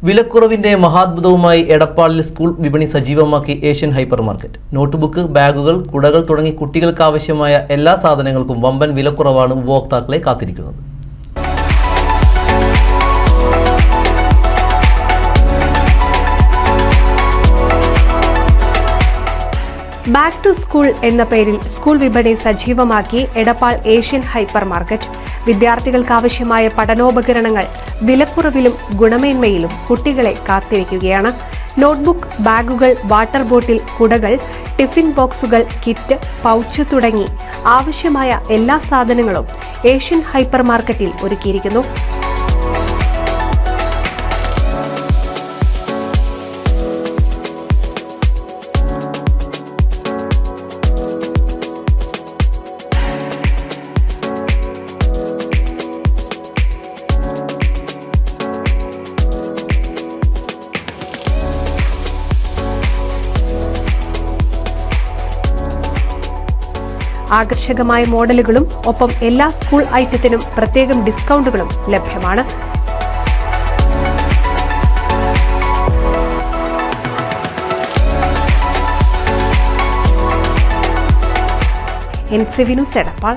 വിലക്കുറവിന്റെ മഹാത്ഭുതവുമായി എടപ്പാളിൽ school വിപണി സജീവമാക്കി Asian hyper market. Notebook, ബാഗുകൾ, കുടകൾ തുടങ്ങി കുട്ടികൾക്ക് ആവശ്യമായ എല്ലാ സാധനങ്ങൾക്കും വമ്പൻ വിലക്കുറവാണ് ഉപഭോക്താക്കളെ കാത്തിരിക്കുന്നത്. ബാക്ക് ടു സ്കൂൾ എന്ന പേരിൽ സ്കൂൾ വിപണി സജീവമാക്കി എടപ്പാൾ ഏഷ്യൻ ഹൈപ്പർ മാർക്കറ്റ്. വിദ്യാർത്ഥികൾക്കാവശ്യമായ പഠനോപകരണങ്ങൾ വിലക്കുറവിലും ഗുണമേന്മയിലും കുട്ടികളെ കാത്തിരിക്കുകയാണ്. നോട്ട്ബുക്ക്, ബാഗുകൾ, വാട്ടർ ബോട്ടിൽ, കുടകൾ, ടിഫിൻ ബോക്സുകൾ, കിറ്റ്, പൗച്ച് തുടങ്ങി ആവശ്യമായ എല്ലാ സാധനങ്ങളും ഏഷ്യൻ ഹൈപ്പർ മാർക്കറ്റിൽ ഒരുക്കിയിരിക്കുന്നു. ആകർഷകമായ മോഡലുകളും ഒപ്പം എല്ലാ സ്കൂൾ ഐറ്റത്തിനും പ്രത്യേകം ഡിസ്കൗണ്ടുകളും ലഭ്യമാണ്. NCV news Edappal.